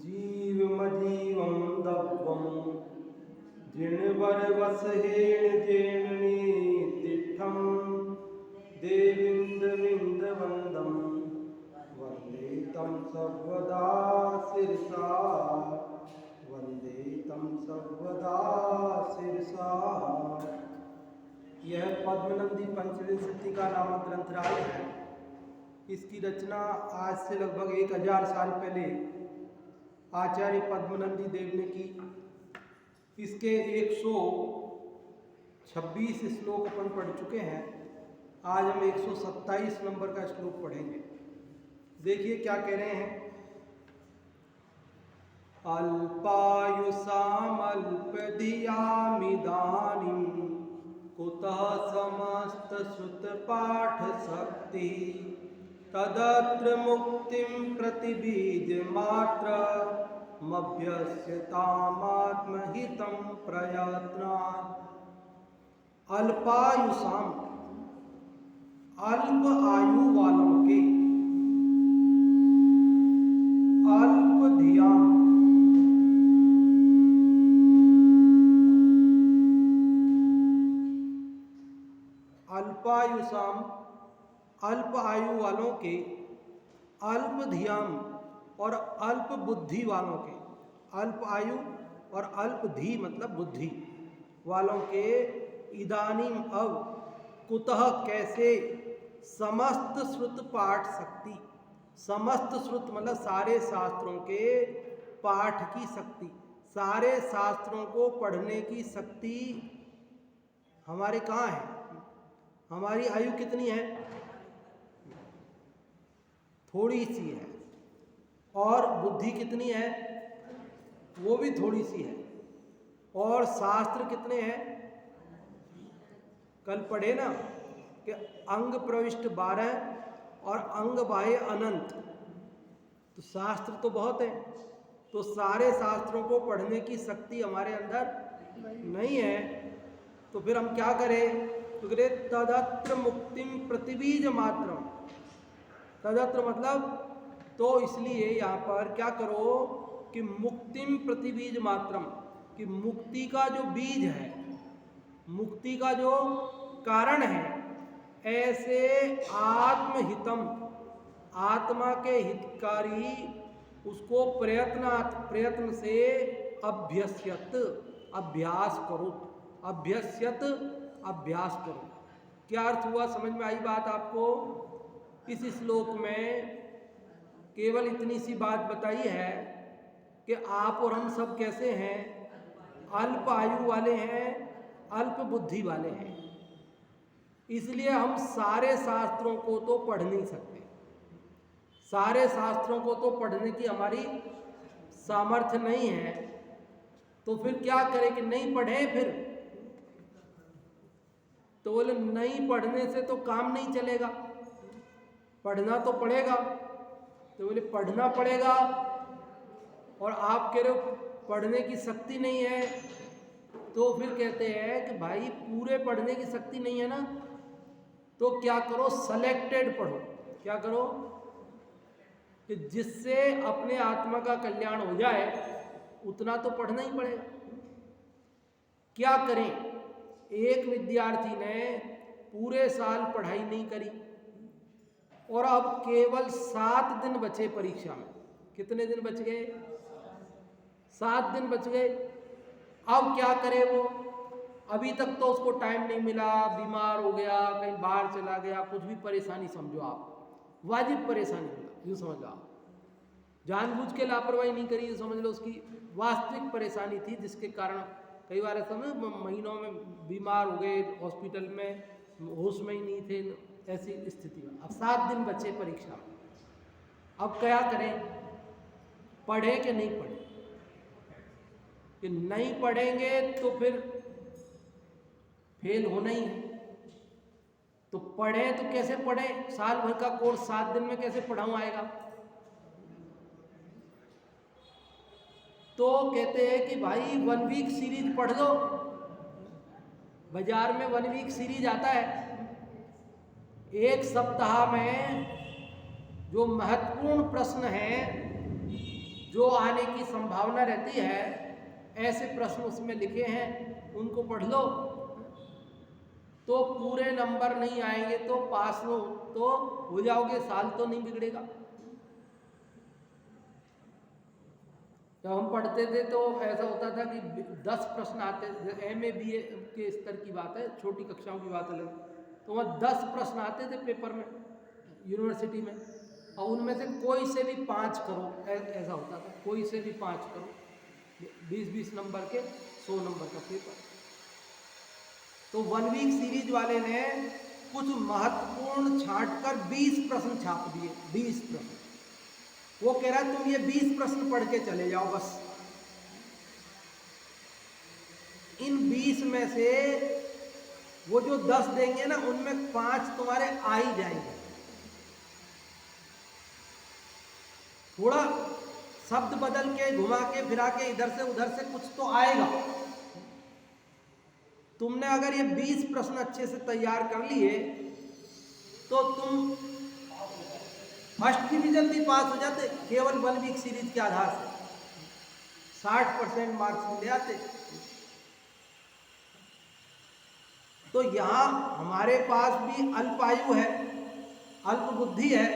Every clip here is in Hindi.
जीवमजीवं दब्बं जिणवरवसहेण जेणनि तिष्ठं देविन्दविन्दवन्दं वन्दे तं सर्वदा शिरसा वन्दे तं सर्वदा शिरसा। यह पद्मनंदी पंचविंशति का नामक ग्रंथराज है। इसकी रचना आज से लगभग 1000 साल पहले आचार्य पद्मनंदी देव ने की। इसके 126 श्लोक अपन पढ़ चुके हैं। आज हम 127 नंबर का श्लोक पढ़ेंगे। देखिए क्या कह रहे हैं। अल्पायुषामल्पधियामिदानीं कुतः समस्तश्रुतपाठशक्ति तदत्र मुक्तिं प्रतिबीजमात्रमभ्यस्यतामात्महितं प्रयत्नात्। अल्पायुषाम, अल्प आयु वालों के, अल्प धियाम, अल्पायुषाम अल्प आयु वालों के, अल्प धियाम और अल्प बुद्धि वालों के, अल्प आयु और अल्प धी मतलब बुद्धि वालों के, इदानीम अब, कुतः कैसे, समस्त श्रुत पाठ शक्ति, समस्त श्रुत मतलब सारे शास्त्रों के पाठ की शक्ति, सारे शास्त्रों को पढ़ने की शक्ति हमारे कहाँ है। हमारी आयु कितनी है? थोड़ी सी है। और बुद्धि कितनी है? वो भी थोड़ी सी है। और शास्त्र कितने हैं? कल पढ़े ना कि अंग प्रविष्ट 12 और अंग बाह्य अनंत। तो शास्त्र तो बहुत है। तो सारे शास्त्रों को पढ़ने की शक्ति हमारे अंदर नहीं है। तो फिर हम क्या करें? तो कहे तदत्र मुक्तिम प्रतिबीज मात्रम। तदत्र मतलब तो इसलिए यहाँ पर क्या करो कि मुक्तिम प्रतिबीज मात्रम, कि मुक्ति का जो बीज है, मुक्ति का जो कारण है, ऐसे आत्महितम, आत्मा के हितकारी उसको प्रयत्न से अभ्यस्यत, अभ्यास करो, अभ्यस्यत अभ्यास करो। क्या अर्थ हुआ? समझ में आई बात आपको? इस श्लोक में केवल इतनी सी बात बताई है कि आप और हम सब कैसे हैं, अल्प आयु वाले हैं, अल्प बुद्धि वाले हैं। इसलिए हम सारे शास्त्रों को तो पढ़ नहीं सकते। सारे शास्त्रों को तो पढ़ने की हमारी सामर्थ्य नहीं है। तो फिर क्या करें कि नहीं पढ़े? फिर तो बोले नहीं पढ़ने से तो काम नहीं चलेगा, पढ़ना तो पड़ेगा। तो बोले पढ़ना पड़ेगा और आप कह रहे हो पढ़ने की शक्ति नहीं है। तो फिर कहते हैं कि भाई पूरे पढ़ने की शक्ति नहीं है ना, तो क्या करो, सेलेक्टेड पढ़ो। क्या करो कि जिससे अपने आत्मा का कल्याण हो जाए उतना तो पढ़ना ही पड़ेगा। क्या करें? एक विद्यार्थी ने पूरे साल पढ़ाई नहीं करी और अब केवल 7 दिन बचे परीक्षा में। कितने दिन बच गए? 7 दिन बच गए। अब क्या करे वो? अभी तक तो उसको टाइम नहीं मिला, बीमार हो गया, कहीं बाहर चला गया, कुछ भी परेशानी समझो आप, वाजिब परेशानी मिला, यूँ समझ लो आप। जानबूझ के लापरवाही नहीं करी, यूँ समझ लो उसकी वास्तविक परेशानी थी, जिसके कारण कई बार ऐसा ना महीनों में बीमार हो गए, हॉस्पिटल में होश में ही नहीं थे, ऐसी स्थिति में। अब 7 दिन बचे परीक्षा में। अब क्या करें? पढ़े कि नहीं पढ़े? कि नहीं पढ़ेंगे तो फिर फेल होना ही है। तो पढ़े तो कैसे पढ़े? साल भर का कोर्स 7 दिन में कैसे पढ़ाऊँ आएगा? तो कहते हैं कि भाई 1 वीक सीरीज पढ़ लो। बाजार में 1 वीक सीरीज आता है। एक सप्ताह में जो महत्वपूर्ण प्रश्न हैं, जो आने की संभावना रहती है, ऐसे प्रश्न उसमें लिखे हैं, उनको पढ़ लो तो पूरे नंबर नहीं आएंगे तो पास तो हो जाओगे, साल तो नहीं बिगड़ेगा। जब हम पढ़ते थे तो ऐसा होता था कि 10 प्रश्न आते, MA BA के स्तर की बात है, छोटी कक्षाओं की बात अलग, तो वहाँ 10 प्रश्न आते थे पेपर में यूनिवर्सिटी में, और उनमें से कोई से भी 5 करो, ऐसा होता था, कोई से भी 5 करो, 20-20 नंबर के 100 नंबर का पेपर। तो 1 वीक सीरीज वाले ने कुछ महत्वपूर्ण छांटकर 20 प्रश्न छाप दिए, 20 प्रश्न। वो कह रहा है तुम ये 20 प्रश्न पढ़ के चले जाओ बस, इन 20 में से वो जो 10 देंगे ना, उनमें 5 तुम्हारे आ ही जाएंगे। थोड़ा शब्द बदल के, घुमा के, फिरा के, इधर से उधर से कुछ तो आएगा। तुमने अगर ये 20 प्रश्न अच्छे से तैयार कर लिए तो तुम फर्स्ट डिवीजन भी पास हो जाते, केवल 1 वीक सीरीज के आधार से 60% मार्क्स मिल जाते। तो यहाँ हमारे पास भी अल्प आयु है, अल्प बुद्धि है,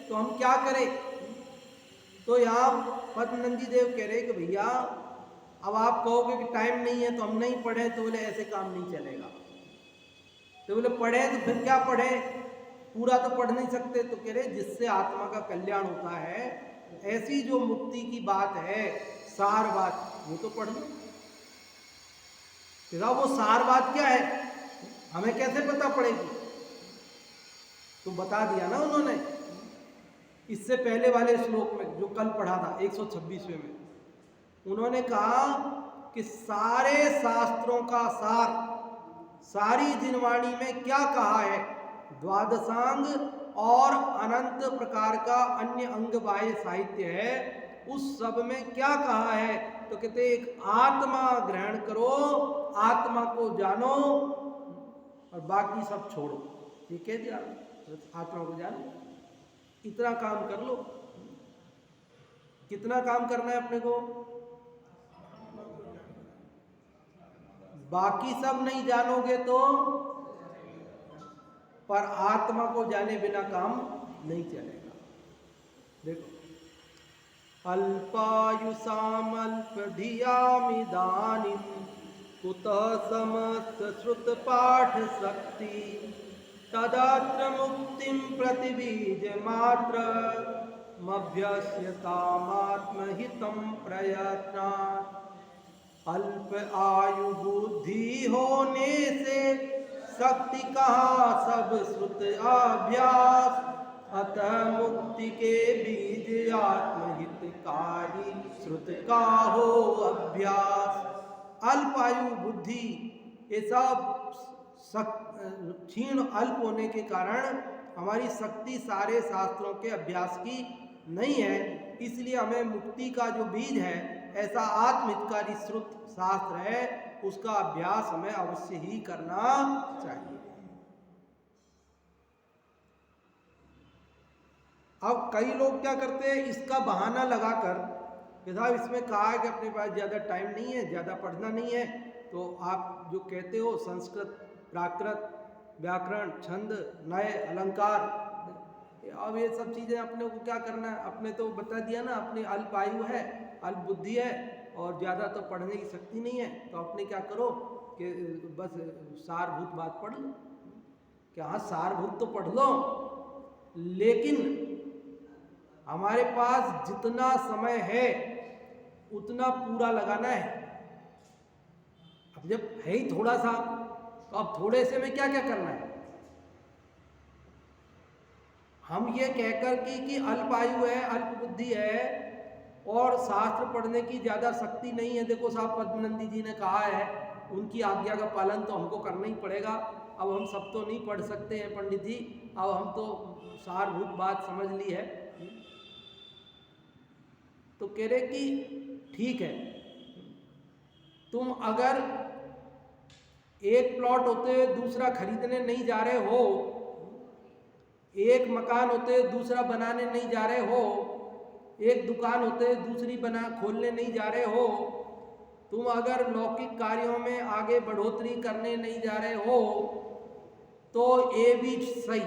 तो हम क्या करें? तो यहाँ पद्मनंदी देव कह रहे कि भैया अब आप कहोगे कि टाइम नहीं है तो हम नहीं पढ़े, तो बोले ऐसे काम नहीं चलेगा। तो बोले पढ़े तो फिर क्या पढ़े, पूरा तो पढ़ नहीं सकते। तो कह रहे जिससे आत्मा का कल्याण होता है, ऐसी जो मुक्ति की बात है, सार बात, वो तो पढ़ लो। वो सार बात क्या है, हमें कैसे पता पड़ेगी? तो बता दिया ना उन्होंने इससे पहले वाले श्लोक में जो कल पढ़ा था 126वें में। उन्होंने कहा कि सारे शास्त्रों का सार, सारी जिनवाणी में क्या कहा है, द्वादशांग और अनंत प्रकार का अन्य अंग बाह्य साहित्य है, उस सब में क्या कहा है? तो कहते एक आत्मा ग्रहण करो, आत्मा को जानो और बाकी सब छोड़ो। ठीक है जी, आत्मा को जानो, इतना काम कर लो। कितना काम करना है अपने को? बाकी सब नहीं जानोगे तो, पर आत्मा को जाने बिना काम नहीं चलेगा। देखो, अल्पायुषाम अल्पधियामिदानीं कुतः समस्त श्रुत पाठ शक्ति तदात्र मुक्तिं प्रतिबीज मात्र मभ्यस्यतामात्महितं प्रयत्नात्। अल्प आयु बुद्धि होने से शक्ति कहाँ, सब श्रुत अभ्यास, अतः मुक्ति के बीज आत्महितकारी श्रुत का हो अभ्यास। अल्प आयु बुद्धि, ये सब क्षीण अल्प होने के कारण हमारी शक्ति सारे शास्त्रों के अभ्यास की नहीं है, इसलिए हमें मुक्ति का जो बीज है, ऐसा आत्महितकारी श्रुत शास्त्र है, उसका अभ्यास हमें अवश्य ही करना चाहिए। अब कई लोग क्या करते हैं, इसका बहाना लगाकर कि साहब इसमें कहा है कि अपने पास ज़्यादा टाइम नहीं है, ज़्यादा पढ़ना नहीं है, तो आप जो कहते हो संस्कृत, प्राकृत, व्याकरण, छंद, नए, अलंकार, अब ये सब चीज़ें अपने को क्या करना है? अपने तो बता दिया ना, अपनी अल्प आयु है, अल्प बुद्धि है और ज़्यादा तो पढ़ने की शक्ति नहीं है, तो अपने क्या करो कि बस सारभूत बात पढ़ लो। क्या हाँ, सारभूत तो पढ़ लो, लेकिन हमारे पास जितना समय है उतना पूरा लगाना है। अब जब है ही थोड़ा सा, तो अब थोड़े से में क्या क्या करना है? हम ये कहकर कि अल्प आयु है, अल्प बुद्धि है और शास्त्र पढ़ने की ज़्यादा शक्ति नहीं है। देखो साहब, पद्मनंदी जी ने कहा है, उनकी आज्ञा का पालन तो हमको करना ही पड़ेगा। अब हम सब तो नहीं पढ़ सकते हैं पंडित जी, अब हम तो सारभूत बात समझ ली है। तो कह रहे कि ठीक है, तुम अगर एक प्लॉट होते दूसरा खरीदने नहीं जा रहे हो, एक मकान होते दूसरा बनाने नहीं जा रहे हो, एक दुकान होते दूसरी बना खोलने नहीं जा रहे हो, तुम अगर लौकिक कार्यों में आगे बढ़ोतरी करने नहीं जा रहे हो तो ये भी सही,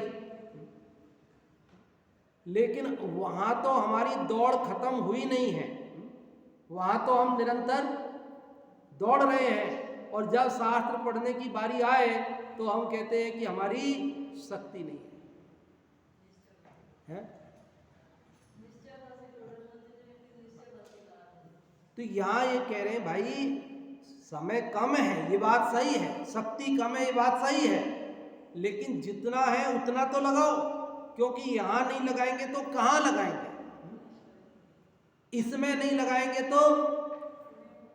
लेकिन वहां तो हमारी दौड़ खत्म हुई नहीं है, वहां तो हम निरंतर दौड़ रहे हैं। और जब शास्त्र पढ़ने की बारी आए तो हम कहते हैं कि हमारी शक्ति नहीं है, तो यहाँ ये कह रहे हैं भाई समय कम है, ये बात सही है, शक्ति कम है, ये बात सही है, लेकिन जितना है उतना तो लगाओ, क्योंकि यहाँ नहीं लगाएंगे तो कहाँ लगाएंगे? इसमें नहीं लगाएंगे तो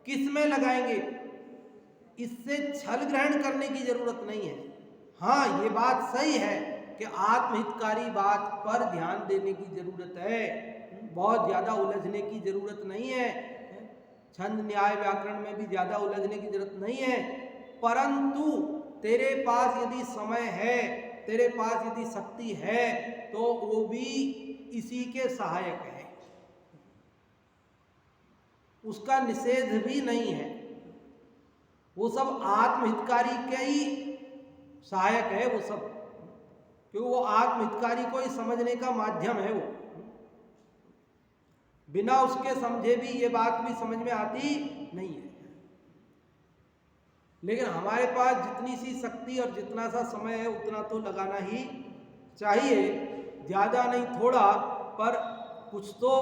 किस में लगाएंगे? इससे छल ग्रहण करने की जरूरत नहीं है। हाँ, ये बात सही है कि आत्महितकारी बात पर ध्यान देने की जरूरत है, बहुत ज्यादा उलझने की जरूरत नहीं है, छंद न्याय व्याकरण में भी ज्यादा उलझने की जरूरत नहीं है। परंतु तेरे पास यदि समय है, तेरे पास यदि शक्ति है, तो वो भी इसी के सहायक है, उसका निषेध भी नहीं है, वो सब आत्महितकारी के ही सहायक है वो सब, क्योंकि वो आत्महितकारी को ही समझने का माध्यम है। वो बिना उसके समझे भी ये बात भी समझ में आती नहीं है। लेकिन हमारे पास जितनी सी शक्ति और जितना सा समय है उतना तो लगाना ही चाहिए, ज्यादा नहीं थोड़ा, पर कुछ तो।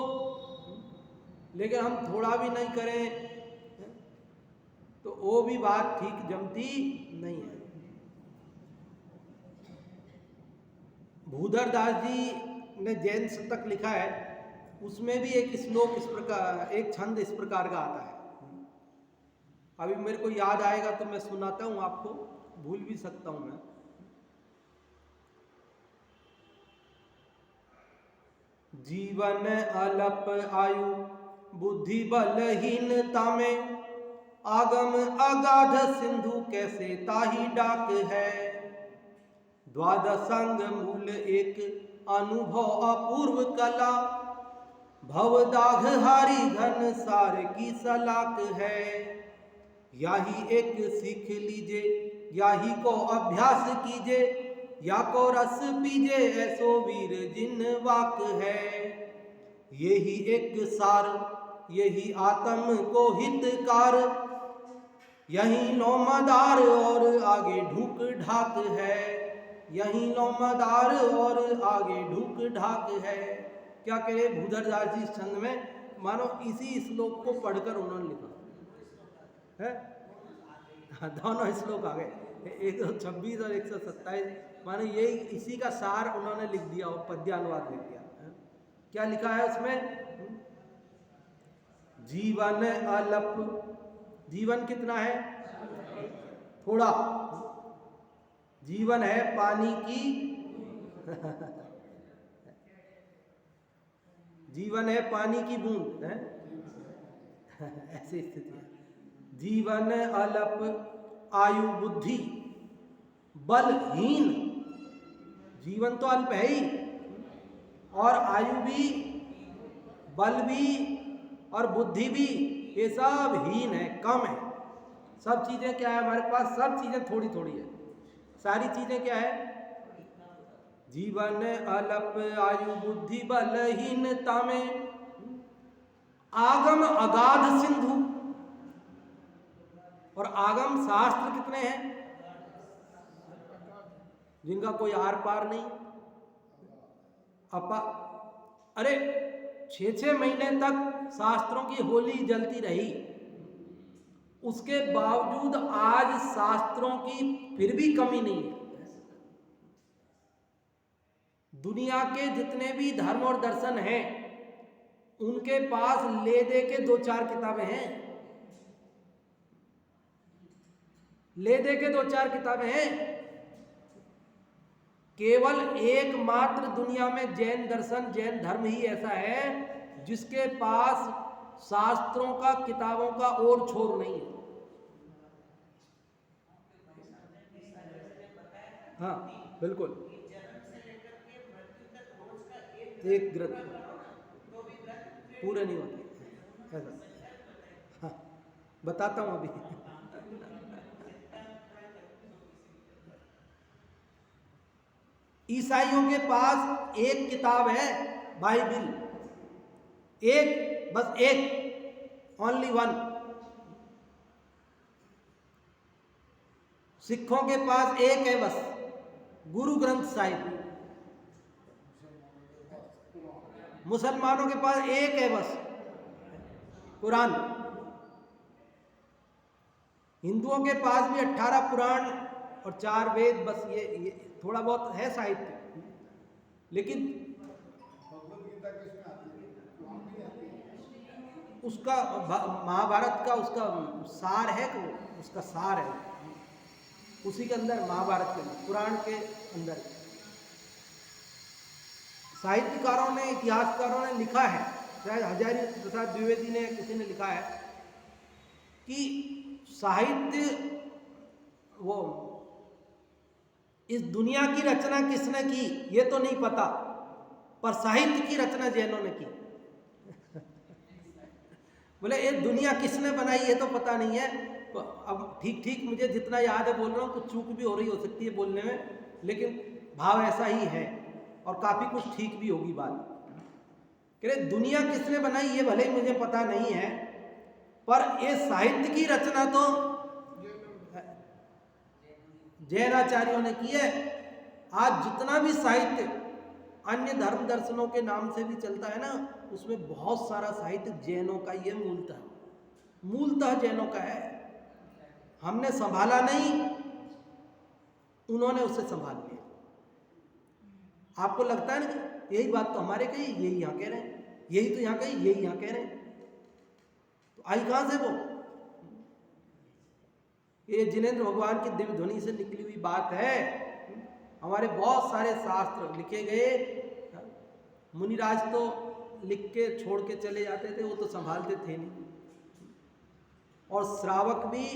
लेकिन हम थोड़ा भी नहीं करें तो वो भी बात ठीक जमती नहीं है। भूधर दास जी ने जैन शतक लिखा है, उसमें भी एक श्लोक इस प्रकार, एक छंद इस प्रकार का आता है। अभी मेरे को याद आएगा तो मैं सुनाता हूं आपको, भूल भी सकता हूं मैं। जीवन अल्प आयु बुद्धि बलहीनता में, आगम अगाध सिंधु कैसे ताही डाक है। द्वादशांग मूल एक अनुभव अपूर्व कला, भवदाघ हारी घन सार की सलाक है। याही एक सीख लीजे, याही को अभ्यास कीजे, या को रस पीजे ऐसो वीर जिन वाक है। यही एक सार, यही आत्म को हितकार, यही लोमदार और आगे ढूक ढाक है। यही लोमदार और आगे ढूक ढाक है। क्या कह रहे भूधर दास जी इस छंद में? मानो इसी श्लोक को पढ़कर उन्होंने लिखा है। दोनों श्लोक आ गए, 126 और 127, मानो ये इसी का सार उन्होंने लिख दिया, पद्यानुवाद लिख दिया। क्या लिखा है उसमें? जीवन अल्प, जीवन कितना है? थोड़ा। जीवन है पानी की जीवन है पानी की बूंद है ऐसी स्थिति है। जीवन अल्प आयु बुद्धि बलहीन, जीवन तो अल्प है ही, और आयु भी, बल भी और बुद्धि भी, ये सब हीन है, कम है। सब चीजें क्या है हमारे पास? सब चीजें थोड़ी थोड़ी है। सारी चीजें क्या है? जीवन अल्प आयु बुद्धि बलहीनता में, आगम अगाध सिंधु, और आगम शास्त्र कितने हैं जिनका कोई आर पार नहीं। अरे 6-6 महीने तक शास्त्रों की होली जलती रही, उसके बावजूद आज शास्त्रों की फिर भी कमी नहीं है। दुनिया के जितने भी धर्म और दर्शन हैं उनके पास ले दे के 2-4 किताबें हैं, ले दे के 2-4 किताबें हैं। केवल एकमात्र दुनिया में जैन दर्शन, जैन धर्म ही ऐसा है जिसके पास शास्त्रों का, किताबों का और छोर नहीं है। हाँ बिल्कुल, एक ग्रंथ पूरे नहीं होते ऐसा। हाँ, बताता हूँ अभी। ईसाइयों के पास एक किताब है बाइबिल, एक, बस एक, ओनली वन। सिखों के पास एक है बस, गुरु ग्रंथ साहिब। मुसलमानों के पास एक है बस, कुरान। हिंदुओं के पास भी 18 पुराण और 4 वेद, बस ये थोड़ा बहुत है साहित्य। लेकिन उसका महाभारत का उसका सार है, तो उसका सार है उसी के अंदर, महाभारत के अंदर, पुराण के अंदर। साहित्यकारों ने, इतिहासकारों ने लिखा है, शायद हजारी प्रसाद द्विवेदी ने, किसी ने लिखा है कि साहित्य, वो इस दुनिया की रचना किसने की ये तो नहीं पता, पर साहित्य की रचना जैनों ने की। बोले ये दुनिया किसने बनाई ये तो पता नहीं है। तो अब ठीक ठीक मुझे जितना याद है बोल रहा हूँ, कुछ चूक भी हो रही हो सकती है बोलने में, लेकिन भाव ऐसा ही है और काफी कुछ ठीक भी होगी बात। कह रहे दुनिया किसने बनाई ये भले ही मुझे पता नहीं है, पर ये साहित्य की रचना तो जैनाचार्यों ने की है। आज जितना भी साहित्य अन्य धर्म दर्शनों के नाम से भी चलता है ना, उसमें बहुत सारा साहित्य जैनों का ही है, मूलतः जैनों का है। हमने संभाला नहीं, उन्होंने उसे संभाल लिया। आपको लगता है ना यही बात तो हमारे कही, यही यहाँ कह रहे हैं, यही तो यहाँ कही, यही यहाँ कह रहे हैं, तो आई कहां से वो? ये जिनेंद्र भगवान की दिव्य ध्वनि से निकली हुई बात है। हमारे बहुत सारे शास्त्र लिखे गए, मुनिराज तो लिख के छोड़ के चले जाते थे, वो तो संभालते थे नहीं। और श्रावक भी,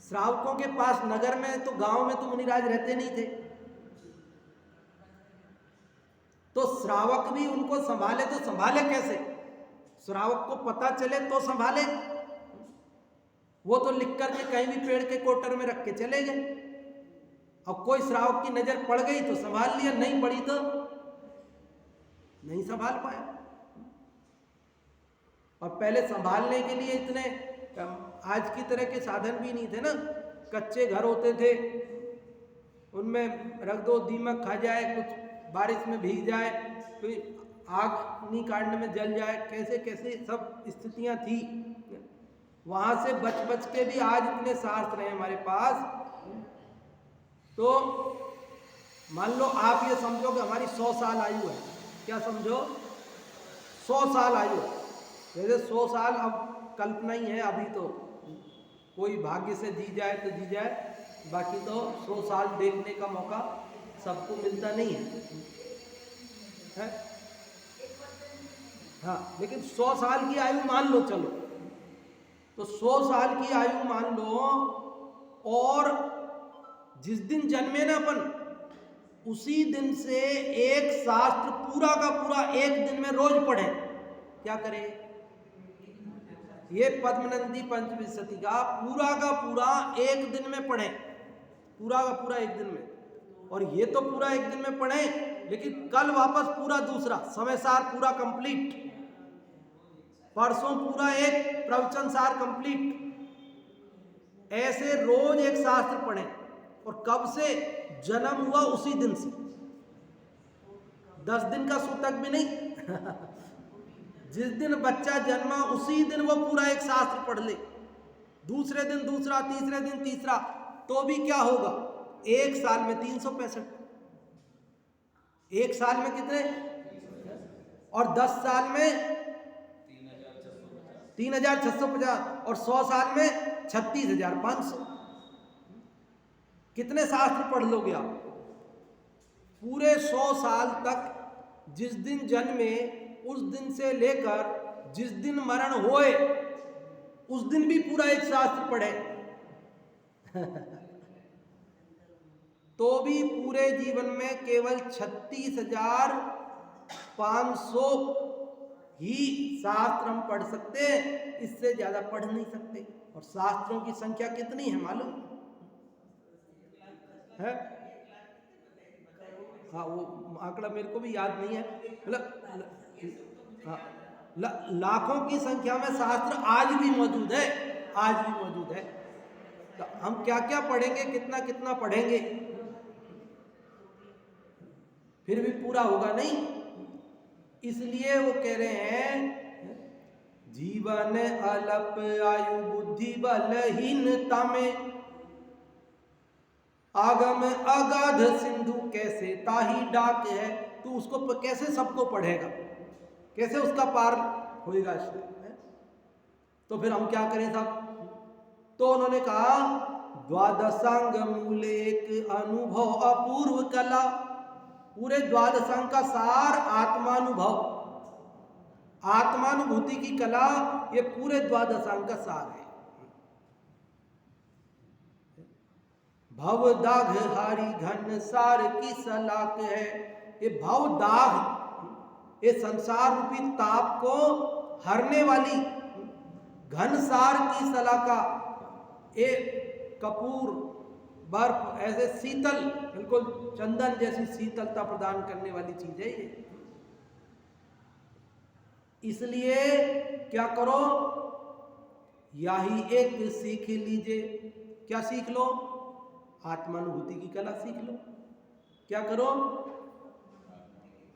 श्रावकों के पास नगर में तो, गांव में तो मुनिराज रहते नहीं थे, तो श्रावक भी उनको संभाले, तो संभाले कैसे? श्रावक को पता चले तो संभाले। वो तो लिख करके कहीं भी पेड़ के कोटर में रख के चले गए। अब कोई श्रावक की नजर पड़ गई तो संभाल लिया, नहीं पड़ी तो नहीं संभाल पाया। और पहले संभालने के लिए इतने आज की तरह के साधन भी नहीं थे ना। कच्चे घर होते थे, उनमें रख दो, दीमक खा जाए, कुछ बारिश में भीग जाए, कोई आग नहीं काटने में जल जाए, कैसे कैसे सब स्थितियां थी। वहां से बच बच के भी आज इतने शास्त्र हैं हमारे पास। तो मान लो आप ये समझो कि हमारी 100 साल आयु है, क्या समझो 100 साल आयु है। जैसे 100 साल अब कल्पना ही है, अभी तो कोई भाग्य से जी जाए तो जी जाए, बाकी तो 100 साल देखने का मौका सबको मिलता नहीं है? हाँ, लेकिन 100 साल की आयु मान लो, चलो तो 100 साल की आयु मान लो, और जिस दिन जन्मे ना अपन, उसी दिन से एक शास्त्र पूरा का पूरा एक दिन में रोज पढ़े, क्या करे? ये पद्मनंदी पंचविंशति का पूरा एक दिन में पढ़े, पूरा का पूरा एक दिन में। और ये तो पूरा एक दिन में पढ़े, लेकिन कल वापस पूरा दूसरा समय सार पूरा कंप्लीट, परसों पूरा एक प्रवचन सार कंप्लीट। ऐसे रोज एक शास्त्र पढ़े, और कब से? जन्म हुआ उसी दिन से, 10 दिन का सूतक भी नहीं। जिस दिन बच्चा जन्मा उसी दिन वो पूरा एक शास्त्र पढ़ ले, दूसरे दिन दूसरा, तीसरे दिन तीसरा, तो भी क्या होगा? एक साल में 365, एक साल में कितने? और 10 साल में 3650, और 100 साल में 36,500। कितने शास्त्र पढ़ लोगे आप? पूरे 100 साल तक, जिस दिन जन्मे उस दिन से लेकर जिस दिन मरण होए उस दिन भी पूरा एक शास्त्र पढ़े। तो भी पूरे जीवन में केवल 36,500 ही शास्त्र हम पढ़ सकते हैं, इससे ज्यादा पढ़ नहीं सकते। और शास्त्रों की संख्या कितनी है मालूम है? हाँ, वो आंकड़ा मेरे को भी याद नहीं है, मतलब हाँ, लाखों की संख्या में शास्त्र आज भी मौजूद है, आज भी मौजूद है। तो हम क्या क्या पढ़ेंगे, कितना कितना पढ़ेंगे, फिर भी पूरा होगा नहीं। इसलिए वो कह रहे हैं जीवन अल्प आयु बुद्धि बलहीनता में, आगम अगाध सिंधु कैसे ताही डाक है। तू उसको कैसे सबको पढ़ेगा, कैसे उसका पार होएगा इसमें? तो फिर हम क्या करें साहब? तो उन्होंने कहा द्वादशांग मूल एक अनुभव अपूर्व कला। पूरे द्वादशांग का सार आत्मानुभव, आत्मानुभूति की कला, ये पूरे द्वादशांग का सार है। भव दाघ हारी घन सार की सलाक है। ये भव दाघ, ये संसार रूपी ताप को हरने वाली घन सार की सलाका, ये कपूर बर्फ ऐसे शीतल, बिल्कुल चंदन जैसी शीतलता प्रदान करने वाली चीज है ये। इसलिए क्या करो, यही एक सीख लीजिए। क्या सीख लो? आत्मानुभूति की कला सीख लो। क्या करो?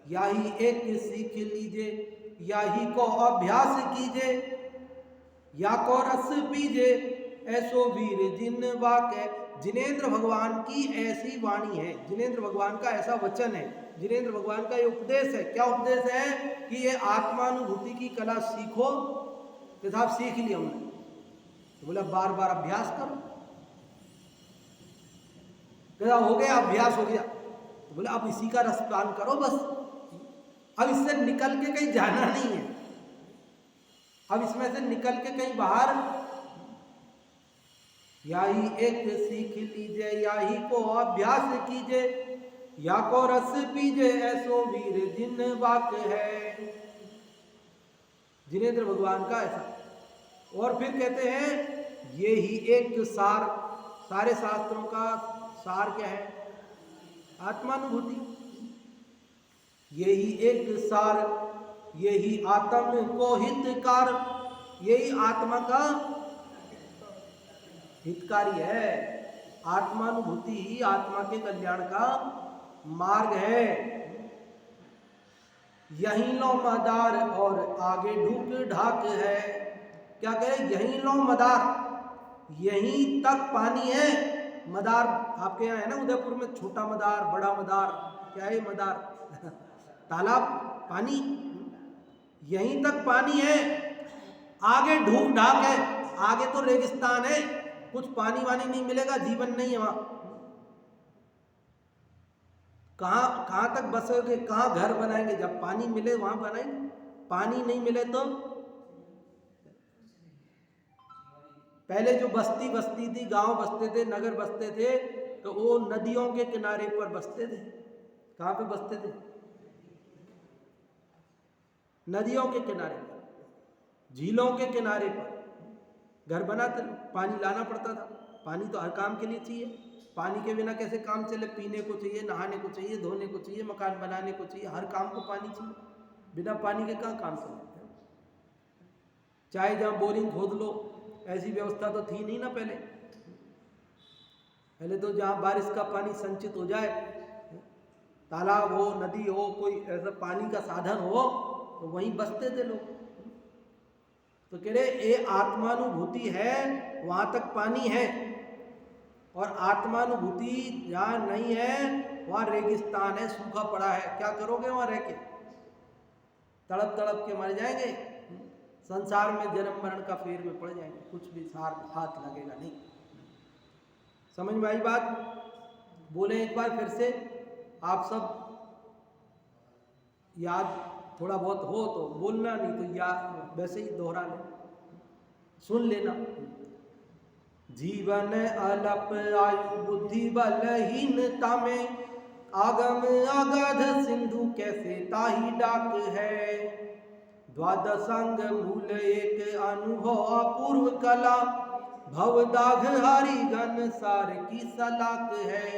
यही एक सीख लीजिए, यही को अभ्यास कीजिए, या को रस पीजे ऐसो वीर जिन वाक्य। जिनेंद्र भगवान की ऐसी वाणी है, जिनेंद्र भगवान का ऐसा वचन है, जिनेंद्र भगवान का ये उपदेश है। क्या उपदेश है? कि ये आत्मानुभूति की कला सीखो। तो साहब सीख लिया हमने, तो बोला बार बार अभ्यास करो। कहता हो गया, अभ्यास हो गया, तो बोले अब इसी का रसपान करो बस, अब इससे निकल के कहीं जाना नहीं है, अब इसमें से निकल के कहीं बाहर। यही एक सीख लीजिए, यही को अभ्यास कीजिए, या को रस पीजे ऐसो वीर जिन वाक है। जिनेंद्र भगवान का ऐसा। और फिर कहते हैं ये ही एक सार, सारे शास्त्रों का सार क्या है? आत्मानुभूति। यही एक सार, यही आत्म को हितकार, यही आत्मा का हितकारी है। आत्मानुभूति ही आत्मा के कल्याण का मार्ग है। यही लो मदार और आगे ढूक ढाक है। क्या कहे? यही लो मदार, यहीं तक पानी है। मदार आपके यहाँ है ना उदयपुर में, छोटा मदार, बड़ा मदार, क्या है मदार? तालाब, पानी, यहीं तक पानी है, आगे ढूक ढाक है, आगे तो रेगिस्तान है, कुछ पानी वानी नहीं मिलेगा, जीवन नहीं है वहां। कहां तक बसोगे, कहां घर बनाएंगे? जब पानी मिले वहां बनाएंगे, पानी नहीं मिले तो। पहले जो बस्ती थी, गांव बसते थे, नगर बसते थे, तो वो नदियों के किनारे पर बसते थे। कहां पे बसते थे? नदियों के किनारे पर, झीलों के किनारे पर घर बनाते, पानी लाना पड़ता था। पानी तो हर काम के लिए चाहिए, पानी के बिना कैसे काम चले? पीने को चाहिए, नहाने को चाहिए, धोने को चाहिए, मकान बनाने को चाहिए, हर काम को पानी चाहिए। बिना पानी के कहाँ काम चलते हैं? चाहे जहाँ बोरिंग खोद लो, ऐसी व्यवस्था तो थी नहीं ना पहले। पहले तो जहाँ बारिश का पानी संचित हो जाए, तालाब हो, नदी हो, कोई ऐसा पानी का साधन हो, तो वहीं बसते थे लोग। तो कह रहे ये आत्मानुभूति है, वहां तक पानी है। और आत्मानुभूति जहाँ नहीं है वहां रेगिस्तान है, सूखा पड़ा है। क्या करोगे वहां रह के? तड़प तड़प के मर जाएंगे, संसार में जन्म मरण का फेर में पड़ जाएंगे, कुछ भी सार हाथ लगेगा नहीं। समझ में आई बात? बोले एक बार फिर से, आप सब याद थोड़ा बहुत हो तो बोलना, नहीं तो याद वैसे ही दोहरा ले, सुन लेना। जीवन अलप आयु बुद्धि बलहीनता में, आगम अगाध सिंधु कैसे ताही डाक है। द्वादशांग मूल एक अनुभव अपूर्व कला, भवदाघ हरि घन सार की सलाक है।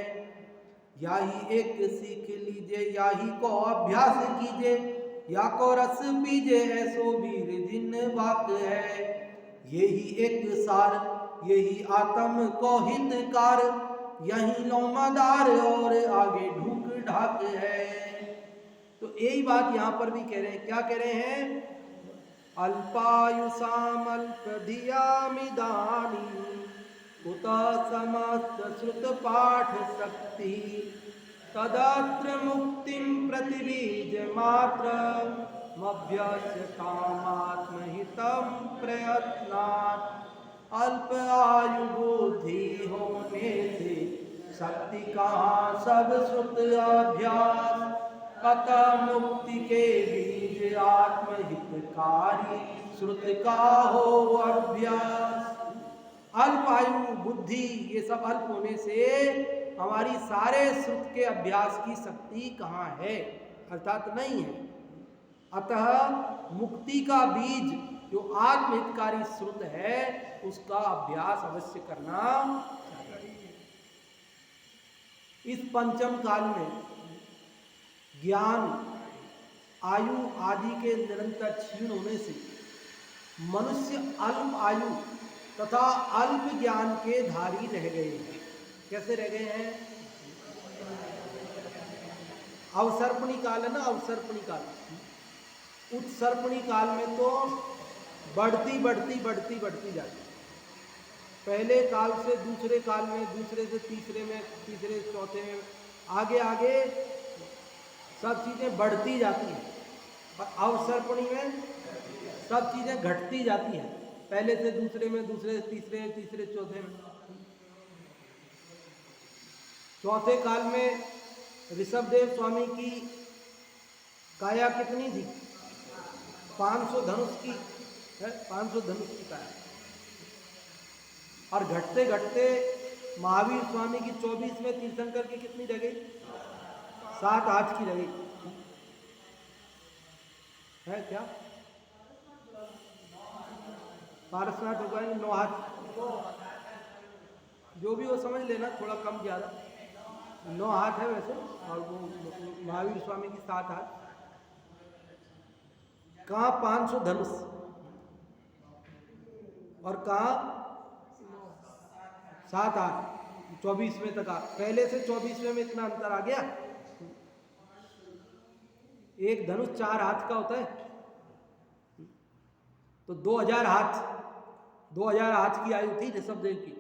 याही एक सीख लीजिए, याही को अभ्यास कीजिए, या को रस पीजे, ऐसो वीर जिन बात है। यही एक सार, यही आत्म को हितकार, यही लौमदार और आगे ढूक ढाक है। तो यही बात यहाँ पर भी कह रहे हैं। क्या कह रहे हैं? अल्पायुषाम अल्पधियामिदानी, कुतः समस्त श्रुत पाठ शक्ति, तदत्र मुक्तिं प्रतिबीज मात्र, मभ्यस्य कामात्महितं प्रयत्नात्। अल्प आयु बुद्धि होने से शक्ति कहाँ, सब श्रुत अभ्यास, अतः मुक्ति के बीज आत्महितकारी, श्रुत का हो अभ्यास। अल्प आयु बुद्धि, ये सब अल्प होने से हमारी सारे श्रुत के अभ्यास की शक्ति कहाँ है, अर्थात नहीं है। अतः मुक्ति का बीज जो आत्महितकारी श्रुत है, उसका अभ्यास अवश्य करना चाहिए। इस पंचम काल में ज्ञान आयु आदि के निरंतर क्षीण होने से मनुष्य अल्प आयु तथा अल्प ज्ञान के धारी रह गए हैं। कैसे रह गए हैं? अवसर्पणी काल है ना, अवसर्पणी काल। उत्सर्पणी काल में तो बढ़ती बढ़ती बढ़ती बढ़ती जाती है। पहले काल से दूसरे काल में, दूसरे से तीसरे में, तीसरे से चौथे में, आगे आगे सब चीज़ें बढ़ती जाती हैं। और अवसर्पणी में सब चीज़ें घटती जाती हैं, पहले से दूसरे में, दूसरे से तीसरे, तीसरे चौथे में। चौथे काल में ऋषभदेव स्वामी की काया कितनी थी? 500 धनुष की है, 500 धनुष की काया। और घटते घटते महावीर स्वामी की 24 में तीर्थंकर की कितनी रह गई? 7 हाथ की रह गई है। क्या पारसनाथ हो गए 9 हाथ, जो भी वो समझ लेना, थोड़ा कम ज़्यादा। 9 हाथ है वैसे, और वो महावीर स्वामी की 7 हाथ। कहाँ 500 धनुष और कहाँ 7 हाथ। 24वें तक आ, पहले से 24वें में इतना अंतर आ गया। एक धनुष 4 हाथ का होता है, तो 2000 हाथ, 2000 हाथ की आयु थी ऋषभदेव की।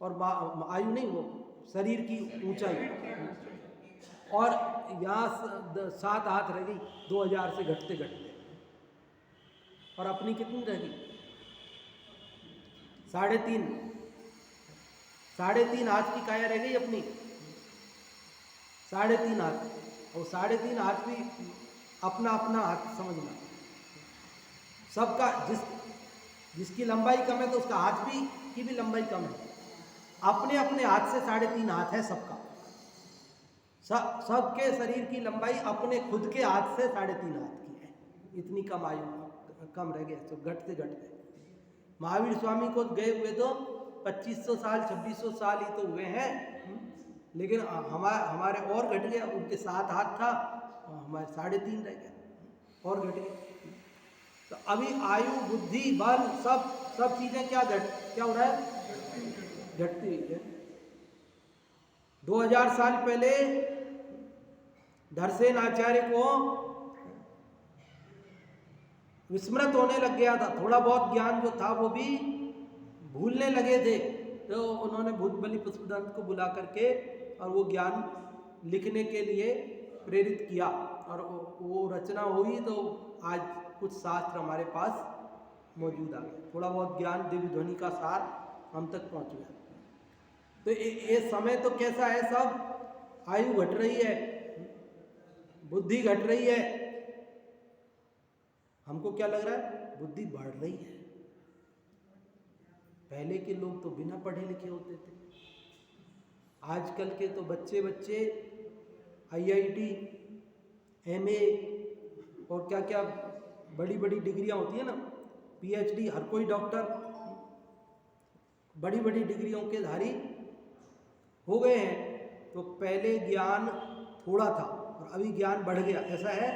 और आयु नहीं, वो शरीर की ऊंचाई। और यहाँ 7 हाथ रह गई 2000 से घटते घटते। और अपनी कितनी रह गई? 3.5 3.5 हाथ की काया रह गई अपनी। 3.5 हाथ, और 3.5 हाथ भी अपना अपना हाथ समझना। सबका जिसकी लंबाई कम है तो उसका हाथ भी की भी लंबाई कम है। अपने अपने हाथ से 3.5 हाथ है सबका। सबके शरीर की लंबाई अपने खुद के हाथ से 3.5 हाथ की है। इतनी कम आयु, कम रह गया तो घटते घटते। महावीर स्वामी को गए हुए तो 2500 साल 2600 साल ही तो हुए हैं, लेकिन हमारे और घट गया। उनके 7 हाथ था, हमारे 3.5 रह गया, और घट गया। तो अभी आयु बुद्धि बल सब चीजें क्या हो रहा है? घटती हुई है। 2000 साल पहले धरसेन आचार्य को विस्मृत होने लग गया था। थोड़ा बहुत ज्ञान जो था वो भी भूलने लगे थे। तो उन्होंने भूतबली पुष्पदंत को बुला करके और वो ज्ञान लिखने के लिए प्रेरित किया, और वो रचना हुई। तो आज कुछ शास्त्र हमारे पास मौजूद आ गए। थोड़ा बहुत ज्ञान दिव्य ध्वनि का सार हम तक पहुँच गया। तो ये समय तो कैसा है? सब आयु घट रही है, बुद्धि घट रही है। हमको क्या लग रहा है? बुद्धि बढ़ रही है। पहले के लोग तो बिना पढ़े लिखे होते थे। आजकल के तो बच्चे IIT, MA और क्या क्या बड़ी बड़ी डिग्रियां होती है ना, PhD, हर कोई डॉक्टर बड़ी बड़ी डिग्रियों के धारी हो गए हैं। तो पहले ज्ञान थोड़ा था और अभी ज्ञान बढ़ गया, ऐसा है?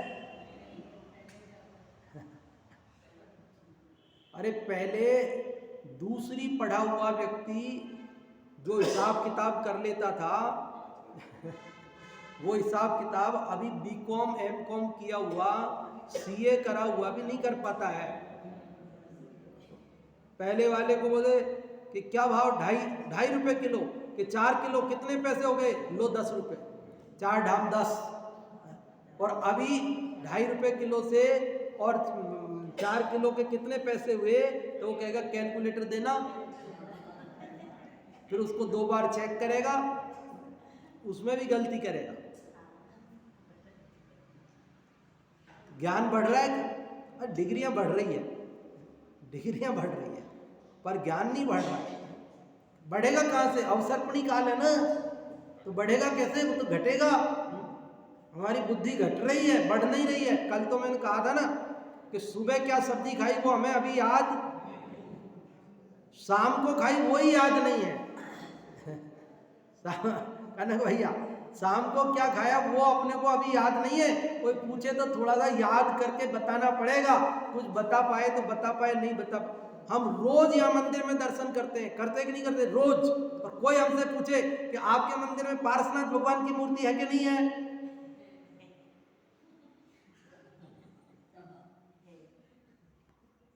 अरे पहले दूसरी पढ़ा हुआ व्यक्ति जो हिसाब किताब कर लेता था वो हिसाब किताब अभी BCom MCom किया हुआ, CA करा हुआ भी नहीं कर पाता है। पहले वाले को बोले कि क्या भाव, ढाई रुपए किलो, कि 4 किलो कितने पैसे हो गए, लो 10 रुपए, 4 ढाम 10। और अभी 2.5 रुपए किलो से और 4 किलो के कितने पैसे हुए, तो वो कहेगा कैलकुलेटर देना, फिर उसको 2 बार चेक करेगा, उसमें भी गलती करेगा। ज्ञान बढ़ रहा है, डिग्रियां बढ़ रही है, डिग्रियां बढ़ रही है, पर ज्ञान नहीं बढ़ रहा है। बढ़ेगा कहाँ से? अवसर्पणी काल है ना, तो बढ़ेगा कैसे? वो तो घटेगा। हमारी बुद्धि घट रही है, बढ़ नहीं रही है। कल तो मैंने कहा था ना कि सुबह क्या सब्जी खाई वो हमें अभी याद, शाम को खाई वो ही याद नहीं है। कनक भैया, शाम को क्या खाया वो अपने को अभी याद नहीं है। कोई पूछे तो थोड़ा सा याद करके बताना पड़ेगा, कुछ बता पाए तो बता पाए, नहीं बता पाए। हम रोज यहाँ मंदिर में दर्शन करते हैं, करते कि नहीं करते? रोज। और कोई हमसे पूछे कि आपके मंदिर में पार्श्वनाथ भगवान की मूर्ति है कि नहीं है,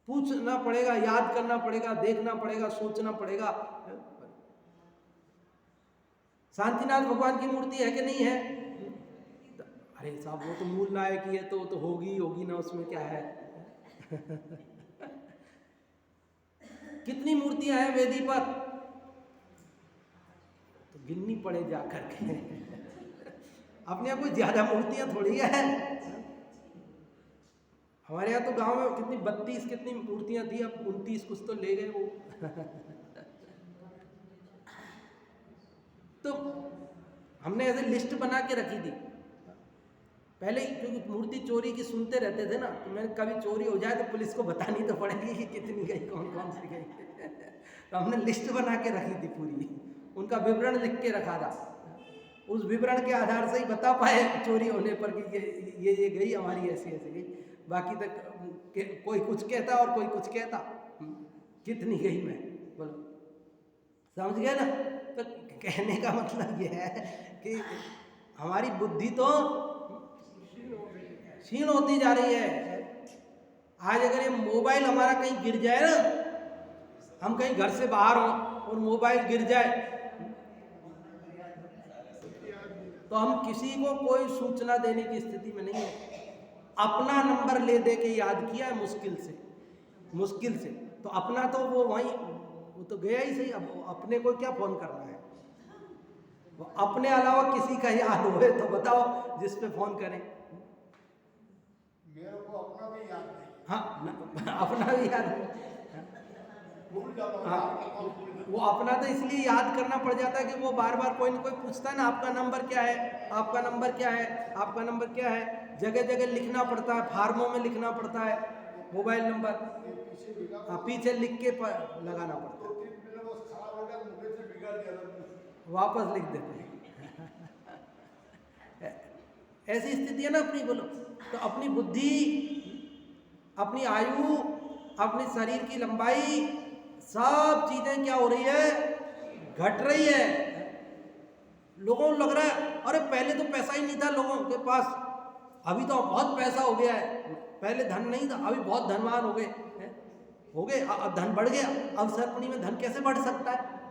पूछना पड़ेगा, याद करना पड़ेगा, देखना पड़ेगा, सोचना पड़ेगा। शांतिनाथ भगवान की मूर्ति है कि नहीं है? अरे साहब वो तो मूल नायक ही है, तो होगी ना, उसमें क्या है? कितनी मूर्तियां हैं वेदी पर, तो गिननी पड़े जा करके। अपने आप कोई ज्यादा मूर्तियां थोड़ी है। हमारे यहाँ तो गांव में कितनी 32 कितनी मूर्तियां थी, अब 29 कुछ तो ले गए वो। तो हमने ऐसे लिस्ट बना के रखी थी पहले, क्योंकि मूर्ति चोरी की सुनते रहते थे ना, तो मैंने कभी चोरी हो जाए तो पुलिस को बतानी तो पड़ेगी कि कितनी गई, कौन कौन सी गई। तो हमने लिस्ट बना के रखी थी पूरी, उनका विवरण लिख के रखा था। उस विवरण के आधार से ही बता पाए चोरी होने पर कि ये गई हमारी, ऐसी ऐसी गई। बाकी तक कोई कुछ कहता और कोई कुछ कहता, कितनी गई मैं, बोलो समझ गए ना? तो कहने का मतलब ये है कि हमारी बुद्धि तो क्षीण होती जा रही है। आज अगर ये मोबाइल हमारा कहीं गिर जाए ना, हम कहीं घर से बाहर हो और मोबाइल गिर जाए, तो हम किसी को कोई सूचना देने की स्थिति में नहीं है। अपना नंबर ले दे के याद किया है मुश्किल से, तो अपना तो वो वहीं, वो तो गया ही सही। अब अपने को क्या फोन करना है? वो अपने अलावा किसी का याद हो तो बताओ जिस पे फोन करें। मेरे को अपना भी याद नहीं। हाँ, अपना भी याद नहीं। हाँ, वो अपना तो इसलिए याद करना पड़ जाता है कि वो बार बार कोई ना कोई पूछता है ना, आपका नंबर क्या है, आपका नंबर क्या है, आपका नंबर क्या है। जगह जगह लिखना पड़ता है, फार्मों में लिखना पड़ता है मोबाइल नंबर। हाँ, पीछे लिख के लगाना पड़ता है, वापस लिख देते हैं। ऐसी स्थिति है ना अपनी, बोलो। तो अपनी बुद्धि, अपनी आयु, अपने शरीर की लंबाई, सब चीजें क्या हो रही है? घट रही है। लोगों को लग रहा है अरे पहले तो पैसा ही नहीं था लोगों के पास, अभी तो बहुत पैसा हो गया है। पहले धन नहीं था, अभी बहुत धनवान हो गए, अब धन बढ़ गया। अवसर्पणी में धन कैसे बढ़ सकता है?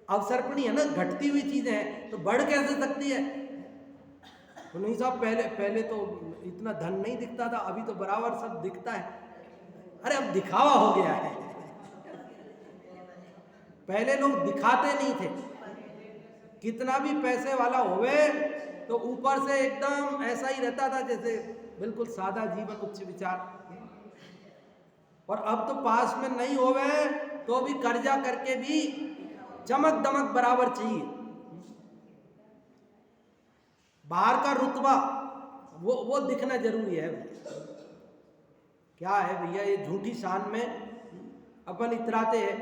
अवसर्पणी है ना, घटती हुई चीजें हैं, तो बढ़ कैसे सकती है? तो नहीं साहब, पहले तो इतना धन नहीं दिखता था, अभी तो बराबर सब दिखता है। अरे अब दिखावा हो गया है। पहले लोग दिखाते नहीं थे, कितना भी पैसे वाला होवे तो ऊपर से एकदम ऐसा ही रहता था जैसे बिल्कुल सादा जीवन, उच्च विचार। और अब तो पास में नहीं होवे तो भी कर्जा करके भी चमक दमक बराबर चाहिए। बाहर का रुतबा वो दिखना जरूरी है। क्या है भैया ये झूठी शान में अपन इतराते हैं।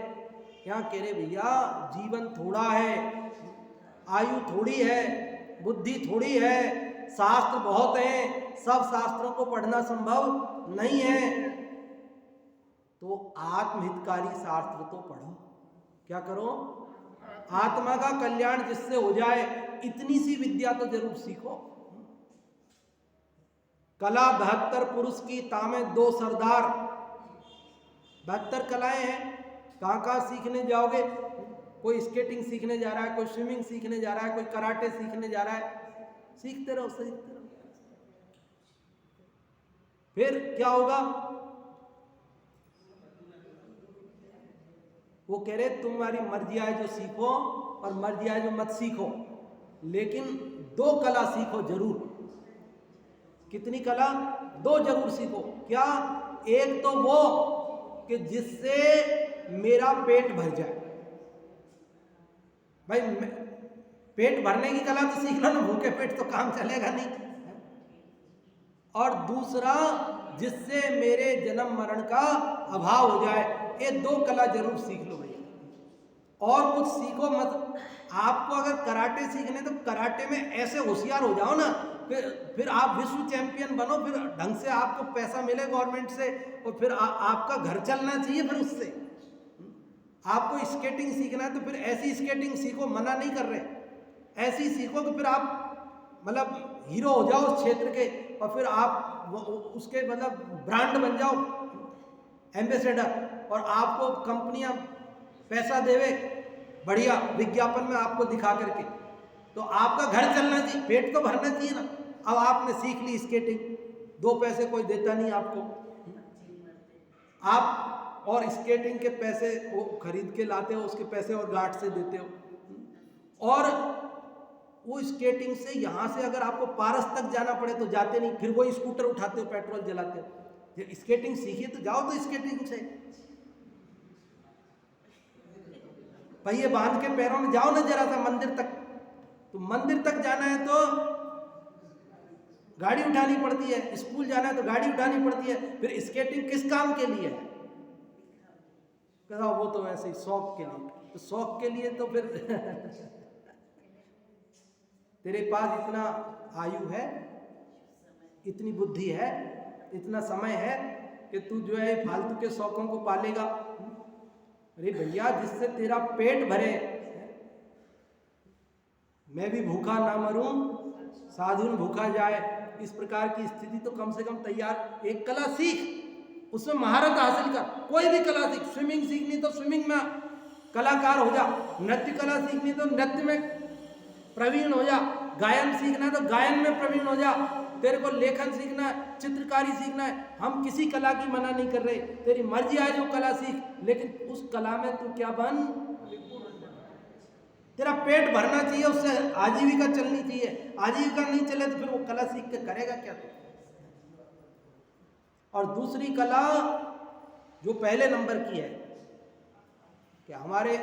यहाँ कह रहे भैया जीवन थोड़ा है, आयु थोड़ी है, बुद्धि थोड़ी है, शास्त्र बहुत हैं, सब शास्त्रों को पढ़ना संभव नहीं है, तो आत्महितकारी शास्त्र तो पढ़ो। क्या करो? आत्मा का कल्याण जिससे हो जाए इतनी सी विद्या तो जरूर सीखो। कला 72 पुरुष की तामे 2 सरदार। 72 कलाएं हैं, कहाँ कहाँ सीखने जाओगे? कोई स्केटिंग सीखने जा रहा है, कोई स्विमिंग सीखने जा रहा है, कोई कराटे सीखने जा रहा है। सीखते रहो, सीखते रहो। फिर क्या होगा? वो कह रहे तुम्हारी मर्जी आए जो सीखो और मर्जी आए जो मत सीखो, लेकिन 2 कला सीखो जरूर। कितनी कला? 2 जरूर सीखो। क्या? एक तो वो कि जिससे मेरा पेट भर जाए। भाई पेट भरने की कला तो सीख लो ना, भूखे पेट तो काम चलेगा नहीं। और दूसरा जिससे मेरे जन्म मरण का अभाव हो जाए। ये 2 कला जरूर सीख लो भैया। और कुछ सीखो मत। आपको अगर कराटे सीखने तो कराटे में ऐसे होशियार हो जाओ ना, फिर आप विश्व चैंपियन बनो, फिर ढंग से आपको पैसा मिले गवर्नमेंट से, और फिर आपका घर चलना चाहिए। फिर उससे आपको स्केटिंग सीखना है तो फिर ऐसी स्केटिंग सीखो, मना नहीं कर रहे, ऐसी सीखो कि फिर आप मतलब हीरो हो जाओ उस क्षेत्र के, और फिर आप उसके मतलब ब्रांड बन जाओ, एम्बेसडर, और आपको कंपनियां पैसा देवे बढ़िया विज्ञापन में आपको दिखा करके, तो आपका घर चलना चाहिए, पेट तो भरना चाहिए ना। अब आपने सीख ली स्केटिंग, 2 पैसे कोई देता नहीं आपको, आप और स्केटिंग के पैसे वो खरीद के लाते हो, उसके पैसे और गार्ड से देते हो, और वो स्केटिंग से यहाँ से अगर आपको पारस तक जाना पड़े तो जाते नहीं, फिर वो स्कूटर उठाते हो, पेट्रोल जलाते हो। स्केटिंग सीखिए तो जाओ तो स्केटिंग से पहिए बांध के पैरों में जाओ ना जरा सा मंदिर तक। तो मंदिर तक जाना है तो गाड़ी उठानी पड़ती है, स्कूल जाना है तो गाड़ी उठानी पड़ती है, फिर स्केटिंग किस काम के लिए है? कहता वो तो वैसे ही शौक के लिए। तो शौक के लिए तो फिर तेरे पास इतना आयु है, इतनी बुद्धि है, इतना समय है कि तू जो है फालतू के शौकों को पालेगा। अरे भैया जिससे तेरा पेट भरे, मैं भी भूखा ना मरूं साधुन भूखा जाए, इस प्रकार की स्थिति तो कम से कम तैयार। एक कला सीख, उसमें महारत हासिल कर, कोई भी कला सीख। स्विमिंग सीखनी तो स्विमिंग में कलाकार हो जा, नृत्य कला सीखनी तो नृत्य में प्रवीण हो जा, गायन सीखना है तो गायन में प्रवीण हो जा, तेरे को लेखन सीखना है, चित्रकारी सीखना है, हम किसी कला की मना नहीं कर रहे, तेरी मर्जी आए जो कला सीख, लेकिन उस कला में तू क्या बन? तेरा पेट भरना चाहिए, उससे आजीविका चलनी चाहिए। आजीविका नहीं चले तो फिर वो कला सीख के करेगा क्या तू? और दूसरी कला जो पहले नंबर की है कि हमारे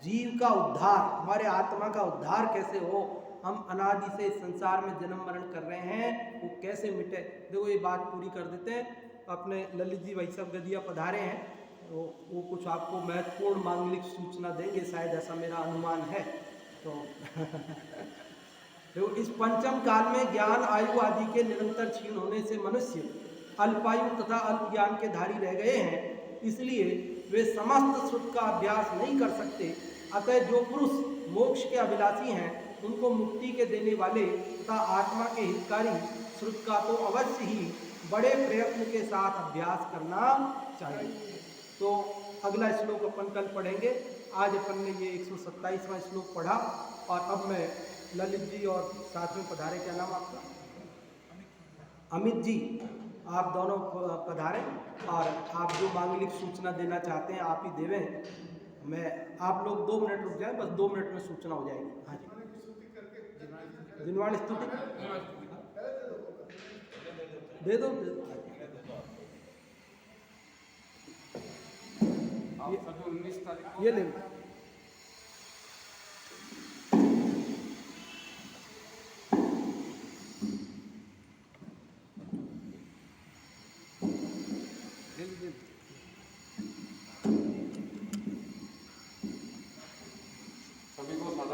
जीव का उद्धार, हमारे आत्मा का उद्धार कैसे हो, हम अनादि से इस संसार में जन्म मरण कर रहे हैं, वो कैसे मिटे। देखो ये बात पूरी कर देते हैं। अपने ललित जी भाई साहब गदिया पधारे हैं, वो कुछ आपको महत्वपूर्ण मांगलिक सूचना देंगे, शायद ऐसा मेरा अनुमान है। तो देखो इस पंचम काल में ज्ञान आयु आदि के निरंतर क्षीण होने से मनुष्य अल्पायु तथा अल्प ज्ञान के धारी रह गए हैं, इसलिए वे समस्त सुख का अभ्यास नहीं कर सकते। अतः जो पुरुष मोक्ष के अभिलाषी हैं उनको मुक्ति के देने वाले तथा आत्मा के हितकारी श्रुत का तो अवश्य ही बड़े प्रयत्न के साथ अभ्यास करना चाहिए। तो अगला श्लोक अपन कल पढ़ेंगे। आज अपन ने ये 127वां श्लोक पढ़ा, और अब मैं ललित जी और साथ में पधारे, क्या नाम आपका? अमित जी, आप दोनों पधारें और आप जो मांगलिक सूचना देना चाहते हैं आप ही देवें। मैं आप लोग 2 मिनट रुक जाएं, बस 2 मिनट में सूचना हो जाएगी। हाँ जी, जिनवाणी स्तुति दे दो, ये ले लो।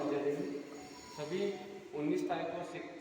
कॉलेज जलेबी। सभी 19 तारीख को